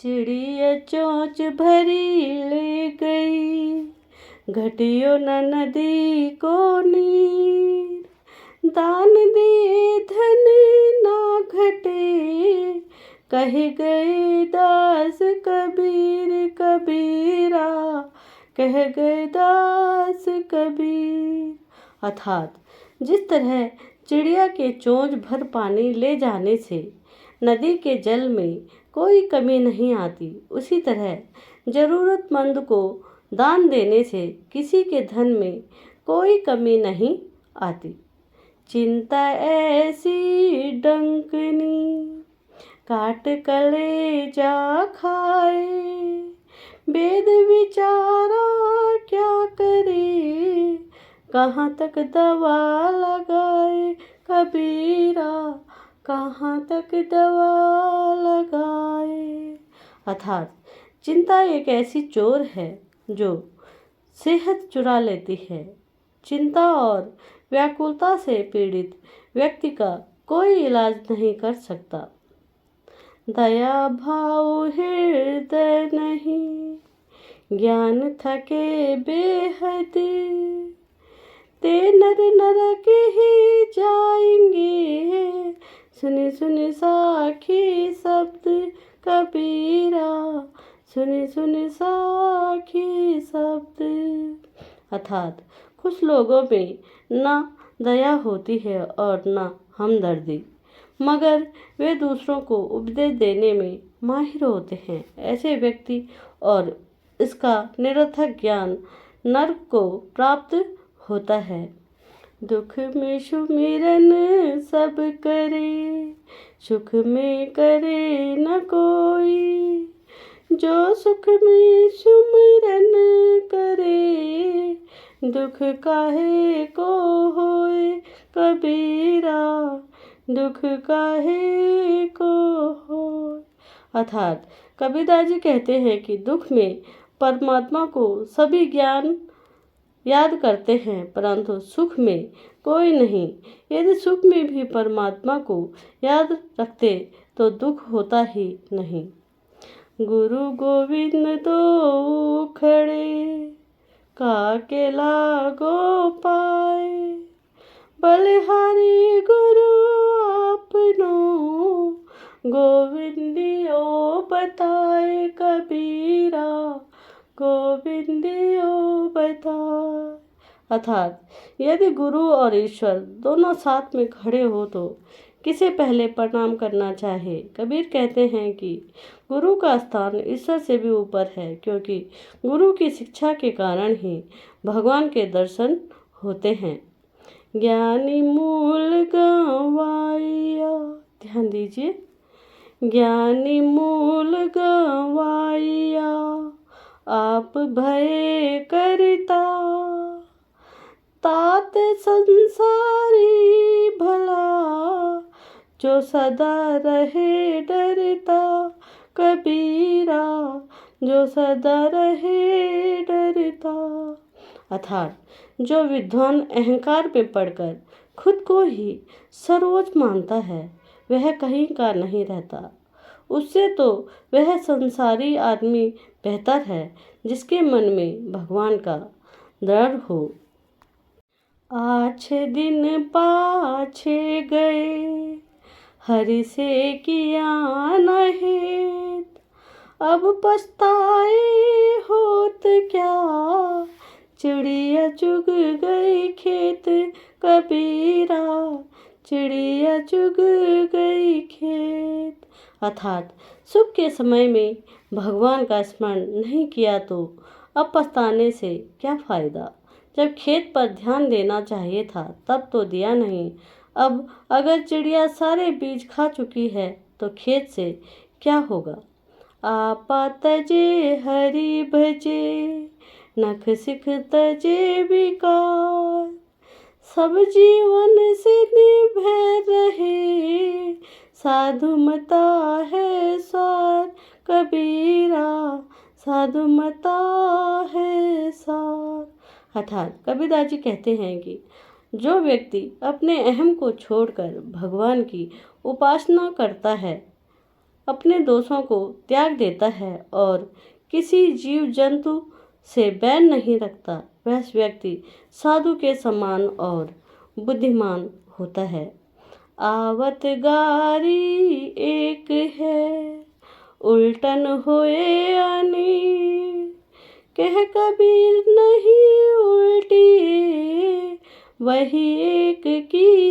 चिड़िया चोंच भरी ले गई, घटियो न नदी को नीर। दान दिए धन ना घटे, कहे गए दास कबीर कबीरा, कह गए दास कबीर। अर्थात जिस तरह चिड़िया के चोंच भर पानी ले जाने से नदी के जल में कोई कमी नहीं आती, उसी तरह जरूरतमंद को दान देने से किसी के धन में कोई कमी नहीं आती। चिंता ऐसी डंकनी, काट कलेजा खाए, वेद विचारा क्या करे, कहाँ तक दवा लगाए कबीरा, कहाँ तक दवा लगाए। अर्थात चिंता एक ऐसी चोर है जो सेहत चुरा लेती है। चिंता और व्याकुलता से पीड़ित व्यक्ति का कोई इलाज नहीं कर सकता। दया भाव हृदय नहीं, ज्ञान थके बेहद, ते नर नरक ही जाएंगे, सुनी सुनी साखी शब्द कबीरा, सुनी सुनी साखी शब्द। अर्थात कुछ लोगों में ना दया होती है और ना हमदर्दी, मगर वे दूसरों को उपदेश देने में माहिर होते हैं। ऐसे व्यक्ति और इसका निरर्थक ज्ञान नर्क को प्राप्त होता है। दुख में सुमिरन सब करे, सुख में करे न कोई, जो सुख में सुमिरन करे, दुख काहे को होए कबीरा, दुख काहे को होए। अर्थात कबीरदास जी कहते हैं कि दुख में परमात्मा को सभी ज्ञान याद करते हैं, परंतु सुख में कोई नहीं। यदि सुख में भी परमात्मा को याद रखते तो दुख होता ही नहीं। गुरु गोविंद दो खड़े, काके लागो पाए, बलिहारी गुरु आपनो, गोविंदियो बताए कबीरा, गोविंदियो बताए। अर्थात यदि गुरु और ईश्वर दोनों साथ में खड़े हो तो किसे पहले प्रणाम करना चाहे। कबीर कहते हैं कि गुरु का स्थान ईश्वर से भी ऊपर है, क्योंकि गुरु की शिक्षा के कारण ही भगवान के दर्शन होते हैं। ज्ञानी मूल गंवाइया, ध्यान दीजिए, ज्ञानी मूल गंवाइया, आप भय करता, तात संसारी भला, जो सदा रहे डरता कबीरा, जो सदा रहे डरता। अर्थात जो विद्वान अहंकार में पड़कर खुद को ही सर्वोच्च मानता है वह कहीं का नहीं रहता। उससे तो वह संसारी आदमी बेहतर है जिसके मन में भगवान का दृढ़ हो। आछे दिन पाछे गए, हरि से किया न हित, अब पछताए होत क्या, चिड़िया चुग गई खेत कबीरा, चिड़िया चुग गई खेत। अर्थात सुख के समय में भगवान का स्मरण नहीं किया तो अब पछताने से क्या फ़ायदा। जब खेत पर ध्यान देना चाहिए था तब तो दिया नहीं। अब अगर चिड़िया सारे बीज खा चुकी है तो खेत से क्या होगा। आपा तजे हरि भजे, नख सिख तजे विकार, सब जीवन से निभे रहे, साधु मता है सार कबीरा, साधु मता है सार। अर्थात कबीरदास जी कहते हैं कि जो व्यक्ति अपने अहम को छोड़कर भगवान की उपासना करता है अपने दोषों को त्याग देता है और किसी जीव जंतु से बैर नहीं रखता, वह व्यक्ति साधु के समान और बुद्धिमान होता है। आवत गारी एक है, उल्टन होए अनेक, कह कबीर नहीं उल्टी वही एक की